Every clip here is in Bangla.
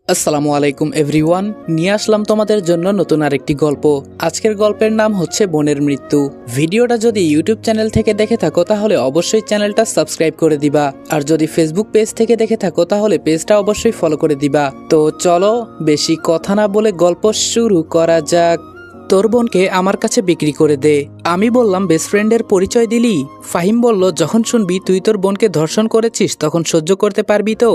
আসসালামু আলাইকুম এভরিওয়ান, নিয়ে আসলাম তোমাদের জন্য নতুন আরেকটি গল্প। আজকের গল্পের নাম হচ্ছে বোনের মৃত্যু। ভিডিওটা যদি ইউটিউব চ্যানেল থেকে দেখে থাকো তাহলে অবশ্যই চ্যানেলটা সাবস্ক্রাইব করে দিবা, আর যদি ফেসবুক পেজ থেকে দেখে থাকো তাহলে পেজটা অবশ্যই ফলো করে দিবা। তো চলো বেশি কথা না বলে গল্প শুরু করা যাক। তোর বোনকে আমার কাছে বিক্রি করে দে। আমি বললাম বেস্ট ফ্রেন্ডের পরিচয় দিলি? ফাহিম বলল, যখন শুনবি তুই তোর বোনকে ধর্ষণ করেছিস তখন সহ্য করতে পারবি তো?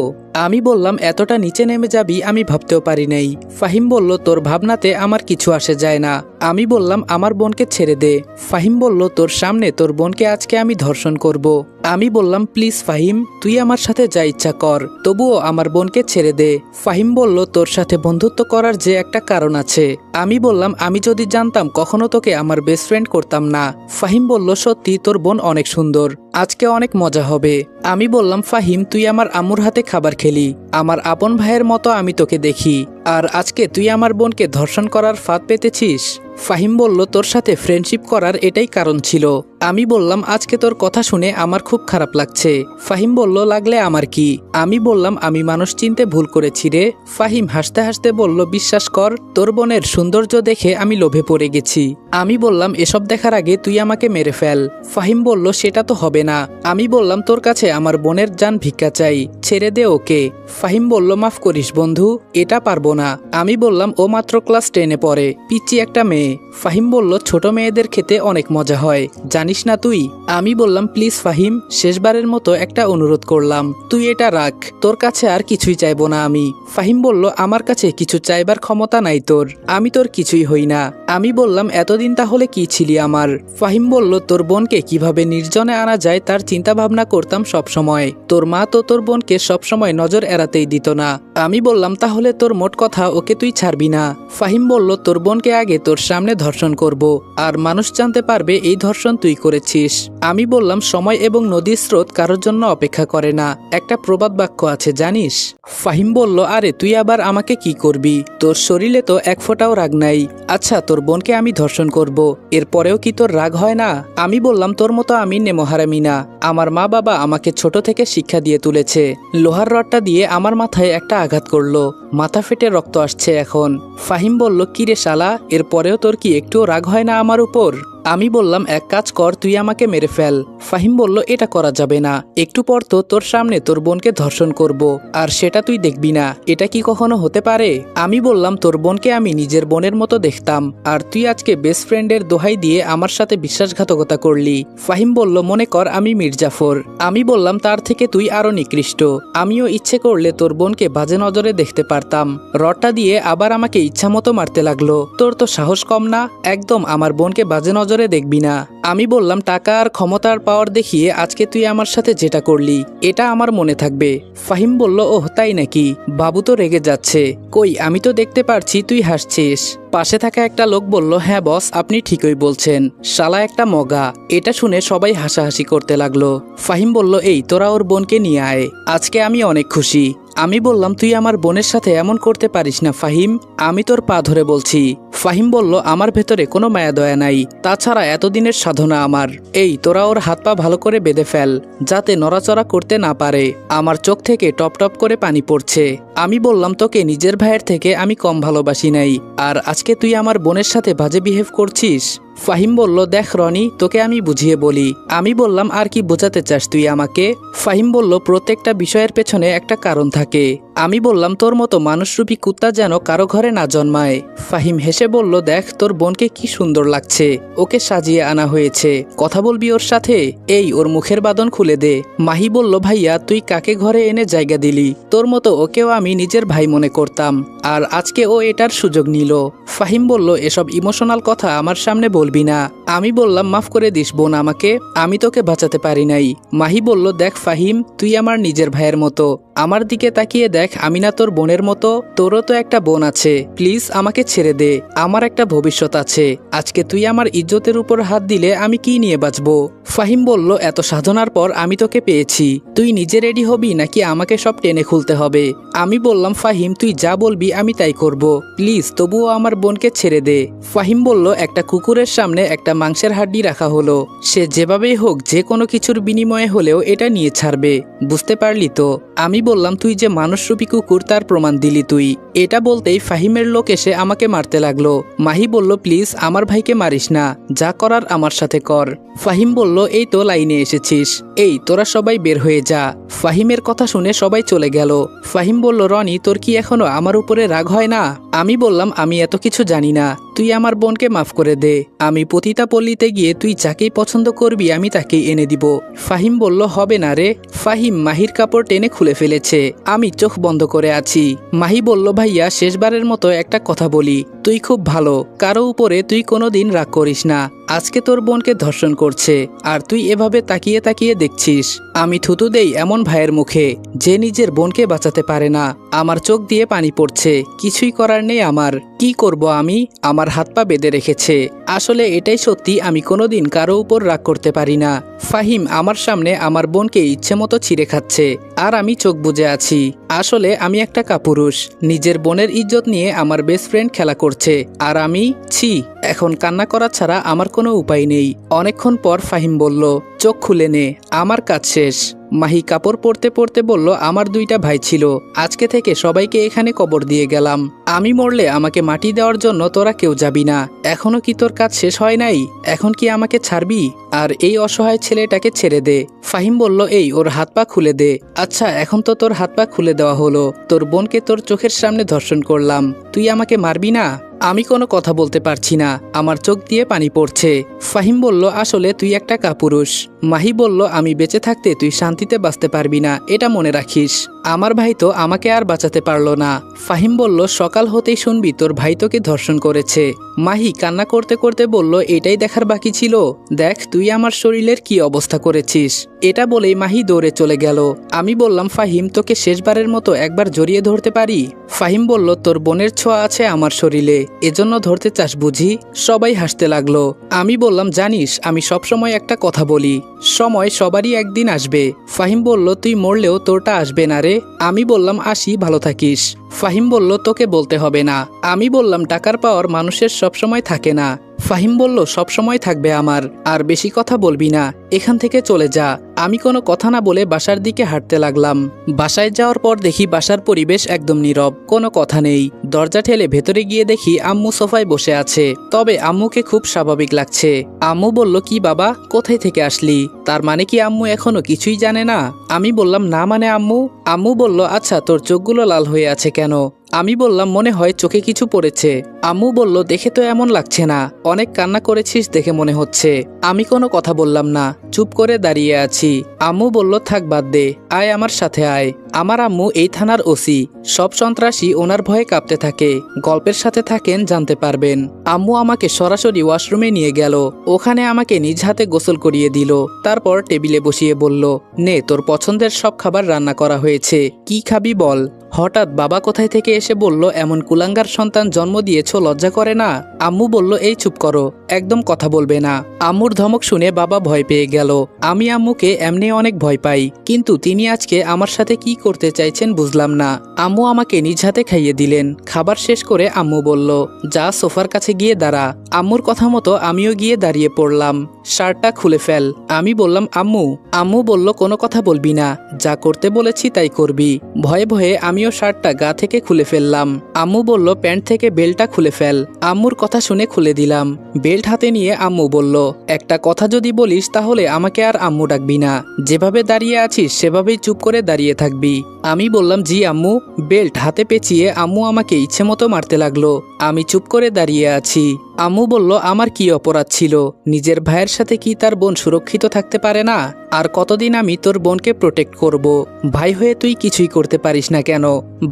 আমি বললাম, এতটা নিচে নেমে যাবি আমি ভাবতেও পারি নাই। ফাহিম বলল, তোর ভাবনাতে আমার কিছু আসে যায় না। আমি বললাম, আমার বোনকে ছেড়ে দে। ফাহিম বলল, তোর সামনে তোর বোনকে আজকে আমি ধর্ষণ করব। আমি বললাম, প্লিজ ফাহিম, তুই আমার সাথে যা ইচ্ছা কর, তবুও আমার বোনকে ছেড়ে দে। ফাহিম বলল, তোর সাথে বন্ধুত্ব করার যে একটা কারণ আছে। আমি বললাম, আমি যদি জানতাম কখনো তোকে আমার বেস্ট ফ্রেন্ড করতাম না। ফাহিম বলল, সত্যি তোর বোন অনেক সুন্দর, আজকে অনেক মজা হবে। আমি বললাম, ফাহিম, তুই আমার আম্মুর হাতে খাবার খেলি, আমার আপন ভাইয়ের মতো আমি তোকে দেখি, আর আজকে তুই আমার বোনকে ধর্ষণ করার ফাঁদ পেতেছিস। ফাহিম বলল, তোর সাথে ফ্রেন্ডশিপ করার এটাই কারণ ছিল। আমি বললাম, আজকে তোর কথা শুনে আমার খুব খারাপ লাগছে। ফাহিম বলল, লাগলে আমার কি? আমি বললাম, আমি মানুষ চিনতে ভুল করেছি রে। ফাহিম হাসতে হাসতে বলল, বিশ্বাস কর, তোর বোনের সৌন্দর্য দেখে আমি লোভে পড়ে গেছি। আমি বললাম, এসব দেখার আগে তুই আমাকে মেরে ফেল। ফাহিম বলল, সেটা তো হবে না। আমি বললাম, তোর কাছে আমার বোনের জান ভিক্ষা চাই, ছেড়ে দে ওকে। ফাহিম বলল, মাফ করিস বন্ধু, এটা পারবো না। আমি বললাম, ও মাত্র ক্লাস 10-এ পড়ে, পিচ্চি একটা মেয়ে। ফাহিম বলল, ছোট মেয়েদের খেতে অনেক মজা হয়, জানিস না তুই? আমি বললাম, প্লিজ ফাহিম, শেষবারের মতো একটা অনুরোধ করলাম, তুই এটা রাখ, তোর কাছে আর কিছুই চাইবো না আমি। ফাহিম বলল, আমার কাছে কিছু চাইবার ক্ষমতা নাই তোর, আমি তোর কিছুই হই না। আমি বললাম, এতদিন তাহলে কি ছিলি আমার? ফাহিম বলল, তোর বোনকে কিভাবে নির্জনে আনা যায় তার চিন্তা ভাবনা করতাম সব সময়। তোর মা তো তোর বোনকে সবসময় নজর এড়াতেই দিত না। আমি বললাম, তাহলে তোর মোট কথা ওকে তুই ছাড়বি না? ফাহিম বলল, তোর বোনকে আগে তোর সামনে ধর্ষণ করব, আর মানুষ জানতে পারবে এই ধর্ষণ তুই করেছিস। আমি বললাম, সময় এবং নদীর স্রোত কারোর জন্য অপেক্ষা করে না, একটা প্রবাদ বাক্য আছে জানিস? ফাহিম বলল, আরে তুই আবার আমাকে কি করবি? তোর শরীরে তো এক ফোঁটাও রাগ নাই। আচ্ছা, তোর বোনকে আমি ধর্ষণ করব, এরপরেও কি তোর রাগ হয় না? আমি বললাম, তোর মতো আমি নেমহারামি না, আমার মা বাবা আমাকে ছোট থেকে শিক্ষা দিয়ে তুলেছে। লোহার রডটা দিয়ে আমার মাথায় একটা আঘাত করলো, মাথা ফেটে রক্ত আসছে এখন। ফাহিম বলল, কিরে শালা, এরপরেও তোর কি একটুও রাগ হয় না আমার উপর? আমি বললাম, এক কাজ কর, তুই আমাকে মেরে ফেল। ফাহিম বলল, এটা করা যাবে না, একটু পর তো তোর সামনে তোর বোনকে ধর্ষণ করব, আর সেটা তুই দেখবি না, এটা কি কখনো হতে পারে? আমি বললাম, তোর বোনকে আমি নিজের বোনের মতো দেখতাম, আর তুই আজকে বেস্ট ফ্রেন্ডের দোহাই দিয়ে আমার সাথে বিশ্বাসঘাতকতা করলি। ফাহিম বলল, মনে কর আমি মির্জাফর। আমি বললাম, তার থেকে তুই আরো নিকৃষ্ট, আমিও ইচ্ছে করলে তোর বোনকে বাজে নজরে দেখতে পারতাম। রডটা দিয়ে আবার আমাকে ইচ্ছামতো মারতে লাগলো। তোর তো সাহস কম না, একদম আমার বোনকে বাজে নজরে দেখবি না। আমি বললাম, টাকা আর ক্ষমতার পাওয়ার দেখিয়ে আজকে তুই আমার সাথে যেটা করলি এটা আমার মনে থাকবে। ফাহিম বলল, ওহ তাই নাকি? বাবু তো রেগে যাচ্ছে। কই, আমি তো দেখতে পারছি তুই হাসছিস। পাশে থাকা একটা লোক বলল, হ্যাঁ বস, আপনি ঠিকই বলছেন, শালা একটা মগা। এটা শুনে সবাই হাসাহাসি করতে লাগলো। ফাহিম বলল, এই তোরা ওর বোনকে নিয়ে আয়, আজকে আমি অনেক খুশি। আমি বললাম, তুই আমার বোনের সাথে এমন করতে পারিস না ফাহিম, আমি তোর পা ধরে বলছি। ফাহিম বলল, আমার ভেতরে কোনো মায়া দয়া নাই, তাছাড়া এতদিনের সাধনা আমার। এই তোরা ওর হাত পা ভালো করে বেঁধে ফেল, যাতে নড়াচড়া করতে না পারে। আমার চোখ থেকে টপ টপ করে পানি পড়ছে। আমি বললাম, তোকে নিজের ভাইয়ের থেকে আমি কম ভালোবাসি নাই, আর আজকে তুই আমার বোনের সাথে বাজে বিহেভ করছিস। ফাহিম বলল, দেখ রনি, তোকে আমি বুঝিয়ে বলি। আমি বললাম, আর কি বোঝাতে চাস তুই আমাকে? ফাহিম বলল, প্রত্যেকটা বিষয়ের পেছনে একটা কারণ থাকে। আমি বললাম, তোর মতো মানুষরূপী কুত্তা যেন কারো ঘরে না জন্মায়। ফাহিম হেসে বলল, দেখ তোর বোনকে কি সুন্দর লাগছে, ওকে সাজিয়ে আনা হয়েছে, কথা বলবি ওর সাথে? এই ওর মুখের বাঁধন খুলে দে। মাহি বলল, ভাইয়া তুই কাকে ঘরে এনে জায়গা দিলি? তোর মতো ওকেও আমি নিজের ভাই মনে করতাম, আর আজকে ও এটার সুযোগ নিল। ফাহিম বলল, এসব ইমোশনাল কথা আমার সামনে বলবি না। আমি বললাম, মাফ করে দিস বোন আমাকে, আমি তোকে বাঁচাতে পারি নাই। মাহি বলল, দেখ ফাহিম, তুই আমার নিজের ভাইয়ের মতো, আমার দিকে তাকিয়ে দেখ, আমি না তোর বোনের মতো? তোরও তো একটা বোন আছে, প্লিজ আমাকে ছেড়ে দে, আমার একটা ভবিষ্যৎ আছে। আজকে তুই আমার ইজ্জতের উপর হাত দিলে আমি কি নিয়ে বাঁচবো? ফাহিম বলল, এত সাধনার পর আমি তোকে পেয়েছি, তুই নিজে রেডি হবি নাকি আমাকে সব টেনে খুলতে হবে? আমি বললাম, ফাহিম তুই যা বলবি আমি তাই করব, প্লিজ তবুও আমার বোনকে ছেড়ে দে। ফাহিম বলল, একটা কুকুরের সামনে একটা মাংসের হাড্ডি রাখা হলো, সে যেভাবেই হোক যে কোনো কিছুর বিনিময়ে হলেও এটা নিয়ে ছাড়বে, বুঝতে পারলি তো? আমি বললাম, তুই যে মানুষরূপী কুকুর তার প্রমাণ দিলি তুই। এটা বলতেই ফাহিমের লোক এসে আমাকে মারতে লাগলো। মাহি বলল, প্লিজ আমার ভাইকে মারিস না, যা করার আমার সাথে কর। ফাহিম বলল, এই তো লাইনে এসেছিস, এই তোরা সবাই বের হয়ে যা। ফাহিমের কথা শুনে সবাই চলে গেল। ফাহিম বলল, রনি তোর কি এখনো আমার উপরে রাগ হয় না? আমি বললাম, আমি এত কিছু জানি না, তুই আমার বোনকে মাফ করে দে। আমি পতিতা পল্লীতে গিয়ে তুই যাকেই পছন্দ করবি আমি তাকেই এনে দিব। ফাহিম বলল, হবে না রে। ফাহিম মাহির কাপড় টেনে খুলে ফেলেছে। আমি চোখ বন্ধ করে আছি। মাহি বলল, ভাইয়া শেষবারের মতো একটা কথা বলি, তুই খুব ভালো, কারো উপরে তুই কোনোদিন রাগ করিস না। আজকে তোর বোনকে ধর্ষণ করছে আর তুই এভাবে তাকিয়ে তাকিয়ে দেখছিস। আমি থুতু দেই এমন ভাইয়ের মুখে যে নিজের বোনকে বাঁচাতে পারে না। আমার চোখ দিয়ে পানি পড়ছে, কিছুই করার নেই আমার। কি করব আমি? আমার হাত পা বেঁধে রেখেছে। আসলে এটাই সত্যি, আমি কোনোদিন কারো উপর রাগ করতে পারি না। ফাহিম আমার সামনে আমার বোনকে ইচ্ছে মতো ছিঁড়ে খাচ্ছে আর আমি চোখ বুজে আছি। আসলে আমি একটা কাপুরুষ, নিজের বোনের ইজ্জত নিয়ে আমার বেস্ট ফ্রেন্ড খেলা করছে আর আমি ছি। এখন কান্না করা ছাড়া আমার কোনো উপায় নেই। অনেকক্ষণ পর ফাহিম বলল, চোখ খুলে নে, আমার কাজ শেষ। মাহি কাপড় পরতে পরতে বলল, আমার দুইটা ভাই ছিল, আজকে থেকে সবাইকে এখানে কবর দিয়ে গেলাম। আমি মরলে আমাকে মাটি দেওয়ার জন্য তোরা কেউ যাবি না। এখনো কি তোর কাজ শেষ হয় নাই? এখন কি আমাকে ছাড়বি? আর এই অসহায় ছেলেটাকে ছেড়ে দে। ফাহিম বলল, এই ওর হাত পা খুলে দে। আচ্ছা, এখন তো তোর হাত পা খুলে দেওয়া হলো, তোর বোনকে তোর চোখের সামনে ধর্ষণ করলাম, তুই আমাকে মারবি না? আমি কোনো কথা বলতে পারছি না, আমার চোখ দিয়ে পানি পড়ছে। ফাহিম বলল, আসলে তুই একটা কাপুরুষ। মাহি বলল, আমি বেঁচে থাকতে তুই শান্তিতে বাঁচতে পারবি না, এটা মনে রাখিস। আমার ভাই তো আমাকে আর বাঁচাতে পারলো না। ফাহিম বলল, সকাল হতেই শুনবি তোর ভাই তোকে ধর্ষণ করেছে। মাহি কান্না করতে করতে বলল, এটাই দেখার বাকি ছিল, দেখ তুই আমার শরীরের কি অবস্থা করেছিস। এটা বলেই মাহি দৌড়ে চলে গেল। আমি বললাম, ফাহিম তোকে শেষবারের মতো একবার জড়িয়ে ধরতে পারি? ফাহিম বলল, তোর বোনের ছোঁয়া আছে আমার শরীরে, এজন্য ধরতে চাস বুঝি? সবাই হাসতে লাগলো। আমি বললাম, জানিস আমি সবসময় একটা কথা বলি, সময় সবারই একদিন আসবে। ফাহিম বলল, তুই মরলেও তোরটা আসবে না রে। আমি বললাম, আসি, ভালো থাকিস। ফাহিম বলল, তোকে বলতে হবে না। আমি বললাম, টাকার পাওয়ার মানুষের সবসময় থাকে না। ফাহিম বলল, সবসময় থাকবে আমার, আর বেশি কথা বলবি না, এখান থেকে চলে যা। আমি কোনো কথা না বলে বাসার দিকে হাঁটতে লাগলাম। বাসায় যাওয়ার পর দেখি বাসার পরিবেশ একদম নীরব, কোনো কথা নেই। দরজা ঠেলে ভেতরে গিয়ে দেখি আম্মু সোফায় বসে আছে, তবে আম্মুকে খুব স্বাভাবিক লাগছে। আম্মু বলল, কি বাবা, কোথায় থেকে আসলি? তার মানে কি আম্মু এখনো কিছুই জানে না? আমি বললাম, না মানে আম্মু? আম্মু বলল, আচ্ছা তোর চোখগুলো লাল হয়ে আছে কেন? আমি বললাম, মনে হয় চোখে কিছু পড়েছে। আম্মু বলল, দেখে তো এমন লাগছে না, অনেক কান্না করেছিস দেখে মনে হচ্ছে। আমি কোনো কথা বললাম না, চুপ করে দাঁড়িয়ে আছি। আম্মু বলল, থাক বাদ দে, আয় আমার সাথে আয়। আমার আম্মু এই থানার ওসি, সব সন্ত্রাসী ওনার ভয়ে কাঁপতে থাকে। গল্পের সাথে থাকেন, জানতে পারবেন। আম্মু আমাকে সরাসরি ওয়াশরুমে নিয়ে গেল, ওখানে আমাকে নিজ হাতে গোসল করিয়ে দিল। তারপর টেবিলে বসিয়ে বলল, নে তোর পছন্দের সব খাবার রান্না করা হয়েছে, কি খাবি বল। হঠাৎ বাবা কোথায় থেকে এসে বলল, এমন কুলাঙ্গার সন্তান জন্ম দিয়েছ, লজ্জা করে না? আম্মু বলল, এই চুপ করো, একদম কথা বলবে না। আম্মুর ধমক শুনে বাবা ভয় পেয়ে গেল। আমি আম্মুকে এমনি অনেক ভয় পাই, কিন্তু তিনি আজকে আমার সাথে কি করতে চাইছেন বুঝলাম না। আম্মু আমাকে নিজ হাতে খাইয়ে দিলেন। খাবার শেষ করে আম্মু বলল, যা সোফার কাছে গিয়ে দাঁড়া। আম্মুর কথা মতো আমিও গিয়ে দাঁড়িয়ে পড়লাম। শার্টটা খুলে ফেল। আমি বললাম, আম্মু। আম্মু বলল, কোনো কথা বলবি না, যা করতে বলেছি তাই করবি। ভয়ে ভয়ে আমিও শার্টটা গা থেকে খুলে ফেললাম। আম্মু বলল, প্যান্ট থেকে বেল্টটা খুলে ফেল। আম্মুর কথা শুনে খুলে দিলাম। বেল্ট হাতে নিয়ে আম্মু বলল, একটা কথা যদি বলিস তাহলে আমাকে আর আম্মু ডাকবি না, যেভাবে দাঁড়িয়ে আছিস সেভাবেই চুপ করে দাঁড়িয়ে থাকবি। আমি বললাম, জি আম্মু। বেল্ট হাতে পেঁচিয়ে আম্মু আমাকে ইচ্ছে মতো মারতে লাগলো। আমি চুপ করে দাঁড়িয়ে আছি। আম্মু বলল, আমার কি অপরাধ ছিল? নিজের ভাইয়ের সাথে কি তার বোন সুরক্ষিত থাকতে পারে না? আর কতদিন আমি তোর বোনকে প্রোটেক্ট করব? ভাই হয়ে তুই কিছুই করতে পারিস না কেন?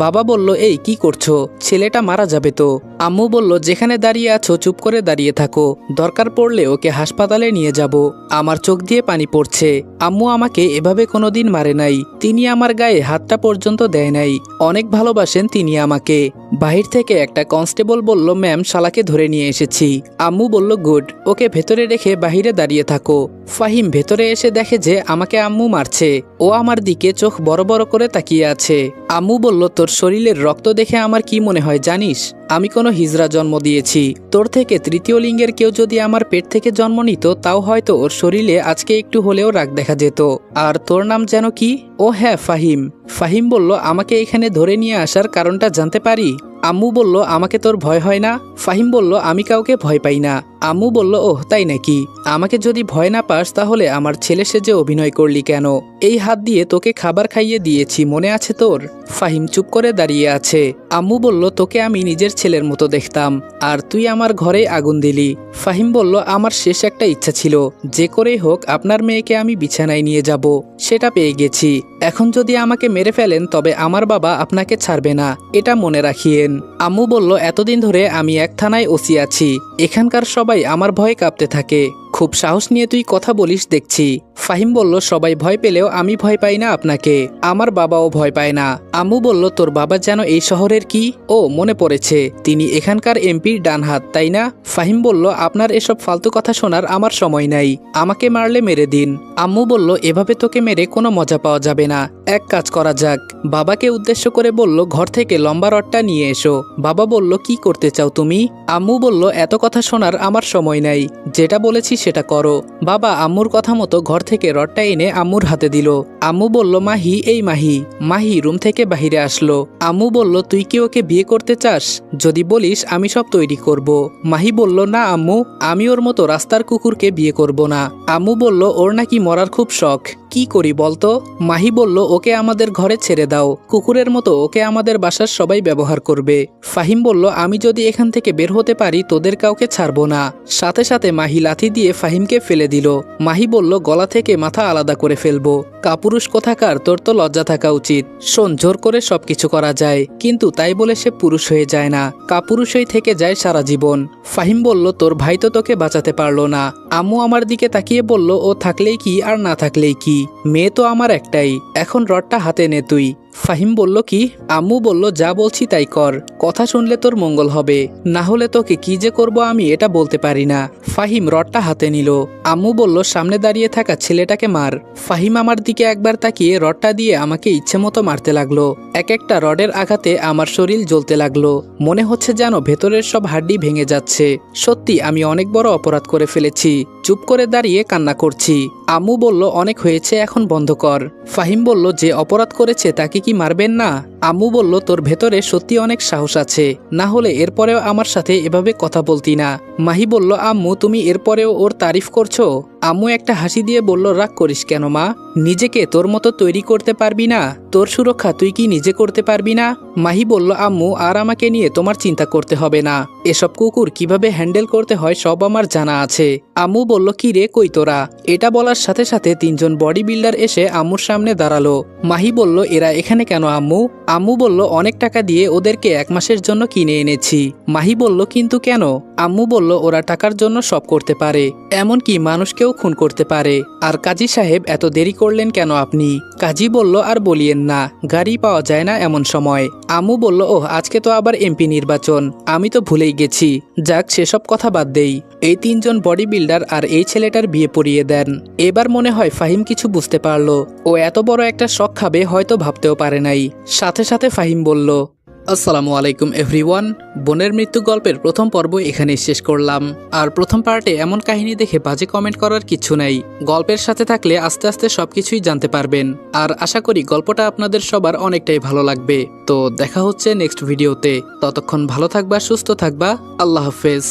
বাবা বলল, এই কি করছো? ছেলেটা মারা যাবে তো। আম্মু বলল, যেখানে দাঁড়িয়ে আছো চুপ করে দাঁড়িয়ে থাকো, দরকার পড়লে ওকে হাসপাতালে নিয়ে যাব। আমার চোখ দিয়ে পানি পড়ছে। আম্মু আমাকে এভাবে কোনোদিন মারে নাই, তিনি আমার গায়ে হাতটা পর্যন্ত দেয় নাই। অনেক ভালোবাসেন তিনি আমাকে। বাহির থেকে একটা কনস্টেবল বলল, ম্যাম শালাকে ধরে নিয়ে এসেছি। আম্মু বলল, গুড, ওকে ভেতরে রেখে বাহিরে দাঁড়িয়ে থাকো। ফাহিম ভেতরে এসে দেখে যে আমাকে আম্মু মারছে। ও আমার দিকে চোখ বড় বড় করে তাকিয়ে আছে। আম্মু বলল, তোর শরীরের রক্ত দেখে আমার কি মনে হয় জানিস? আমি কোনো হিজড়া জন্ম দিয়েছি। তোর থেকে তৃতীয় লিঙ্গের কেউ যদি আমার পেট থেকে জন্ম নিত তাও হয়তো ওর শরীরে আজকে একটু হলেও রাগ দেখা যেত। আর তোর নাম যেন কি? ও হ্যাঁ, ফাহিম। ফাহিম বলল, আমাকে এখানে ধরে নিয়ে আসার কারণটা জানতে পারি? আম্মু বলল, আমাকে তোর ভয় হয় না? ফাহিম বলল, আমি কাউকে ভয় পাই না। আম্মু বলল, ওহ তাই নাকি? আমাকে যদি ভয় না পাস তাহলে আমার ছেলে সেজে অভিনয় করলি কেন? এই হাত দিয়ে তোকে খাবার খাইয়ে দিয়েছি, মনে আছে তোর? ফাহিম চুপ করে দাঁড়িয়ে আছে। আম্মু বলল, তোকে আমি নিজের ছেলের মতো দেখতাম, আর তুই আমার ঘরে আগুন দিলি। ফাহিম বলল, আমার শেষ একটা ইচ্ছা ছিল, যে করেই হোক আপনার মেয়েকে আমি বিছানায় নিয়ে যাব। সেটা পেয়ে গেছি। এখন যদি আমাকে মেরে ফেলেন তবে আমার বাবা আপনাকে ছাড়বে না, এটা মনে রাখিয়েন। আম্মু বলল, এতদিন ধরে আমি এক থানায় ওসি আছি, এখানকার সবাই আমার ভয়ে কাঁপতে থাকে। খুব সাহস নিয়ে তুই কথা বলিস দেখছি। ফাহিম বলল, সবাই ভয় পেলেও আমি ভয় পাই না আপনাকে, আমার বাবাও ভয় পায় না। আম্মু বলল, তোর বাবা যেন এই শহরের কি? ও মনে পড়েছে, তিনি এখানকার এমপির ডান হাত, তাই না? ফাহিম বলল, আপনার এসব ফালতু কথা শোনার আমার সময় নাই, আমাকে মারলে মেরে দিন। আম্মু বলল, এভাবে তোকে মেরে কোনো মজা পাওয়া যাবে না, এক কাজ করা যাক। বাবাকে উদ্দেশ্য করে বলল, ঘর থেকে লম্বা রডটা নিয়ে এসো। বাবা বলল, কি করতে চাও তুমি? আম্মু বলল, এত কথা শোনার আমার সময় নাই, যেটা বলেছি সেটা করো। বাবা আম্মুর কথা মতো ঘর থেকে রডটা এনে আম্মুর হাতে দিল। আম্মু বলল, মাহি, এই মাহি। মাহি রুম থেকে বাহিরে আসলো। আম্মু বলল, তুই কি ওকে বিয়ে করতে চাস? যদি বলিস আমি সব তৈরি করব। মাহি বলল, না আম্মু, আমি ওর মতো রাস্তার কুকুরকে বিয়ে করব না। আম্মু বলল, ওর নাকি মরার খুব শখ, কি করি বলতো? মাহি বলল, ওকে আমাদের ঘরে ছেড়ে দাও, কুকুরের মতো ওকে আমাদের বাসার সবাই ব্যবহার করবে। ফাহিম বলল, আমি যদি এখান থেকে বের হতে পারি তোদের কাউকে ছাড়বো না। সাথে সাথে মাহি লাথি দিয়ে ফাহিমকে ফেলে দিল। মাহি বলল, গলা থেকে মাথা আলাদা করে ফেলবো। কাপুরুষ কোথাকার, তোর তো লজ্জা থাকা উচিত। শোন, জোর করে সবকিছু করা যায়, কিন্তু তাই বলে সে পুরুষ হয়ে যায় না, কাপুরুষই থেকে যায় সারা জীবন। ফাহিম বলল, তোর ভাই তো তোকে বাঁচাতে পারলো না। আম্মু আমার দিকে তাকিয়ে বলল, ও থাকলেই কি আর না থাকলেই কি, মেয়ে তো আমার একটাই, এখন রডটা হাতে নে তুই। ফাহিম বলল, কি? আম্মু বলল, যা বলছি তাই কর, কথা শুনলে তোর মঙ্গল হবে, না হলে তোকে কি যে করব আমি এটা বলতে পারি না। ফাহিম রডটা হাতে নিল। আম্মু বলল, সামনে দাঁড়িয়ে থাকা ছেলেটাকে মার। ফাহিম আমার দিকে একবার তাকিয়ে রডটা দিয়ে আমাকে ইচ্ছে মতো মারতে লাগলো। এক একটা রডের আঘাতে আমার শরীর জ্বলতে লাগলো, মনে হচ্ছে যেন ভেতরের সব হাড্ডি ভেঙে যাচ্ছে। সত্যি আমি অনেক বড় অপরাধ করে ফেলেছি। চুপ করে দাঁড়িয়ে কান্না করছি। আম্মু বলল, অনেক হয়েছে, এখন বন্ধ কর। ফাহিম বলল, যে অপরাধ করেছে তাকে কি মারবেন না? আম্মু বলল, তোর ভেতরে সত্যি অনেক সাহস আছে, না হলে এরপরেও আমার সাথে এভাবে কথা বলতি না। মাহি বলল, আম্মু তুমি এরপরেও ওর তারিফ করছো? আম্মু একটা হাসি দিয়ে বলল, রাগ করিস কেন মা, নিজেকে তোর মতো তৈরি করতে পারবি না? তোর সুরক্ষা তুই কি নিজে করতে পারবি না? মাহি বলল, আম্মু আর আমাকে নিয়ে তোমার চিন্তা করতে হবে না, এসব কুকুর কিভাবে হ্যান্ডেল করতে হয় সব আমার জানা আছে। আম্মু বলল, কি রে, কই তোরা? এটা বলার সাথে সাথে তিনজন বডি বিল্ডার এসে আম্মুর সামনে দাঁড়ালো। মাহি বলল, এরা এখানে কেন আম্মু? আম্মু বলল, অনেক টাকা দিয়ে ওদেরকে 1 মাসের জন্য কিনে এনেছি। মাহি বলল, কিন্তু কেন? আম্মু বলল, ওরা টাকার জন্য সব করতে পারে, এমনকি মানুষকেও খুন করতে পারে। আর কাজী সাহেব, এত দেরি করলেন কেন আপনি? কাজী বলল, আর বলিয়েন না, গাড়ি পাওয়া যায় না এমন সময়। আম্মু বলল, ওহ আজকে তো আবার এমপি নির্বাচন, আমি তো ভুলেই গেছি। যাক, সেসব কথা বাদ দেই। এই তিনজন বডি বিল্ডার আর এই ছেলেটার বিয়ে পড়িয়ে দেন। এবার মনে হয় ফাহিম কিছু বুঝতে পারলো। ও এত বড় একটা শখ খাবে হয়তো ভাবতেও পারে নাই। সাথে সাথে ফাহিম বলল, আসসালামু আলাইকুম এভরিওয়ান। বোনের মৃত্যু গল্পের প্রথম পর্ব এখানেই শেষ করলাম। আর প্রথম পার্টে এমন কাহিনী দেখে বাজে কমেন্ট করার কিছু নাই। গল্পের সাথে থাকলে আস্তে আস্তে সবকিছুই জানতে পারবেন। আর আশা করি গল্পটা আপনাদের সবার অনেকটাই ভালো লাগবে। তো দেখা হচ্ছে নেক্সট ভিডিওতে। ততক্ষণ ভালো থাকবা, সুস্থ থাকবা। আল্লাহ হাফেজ।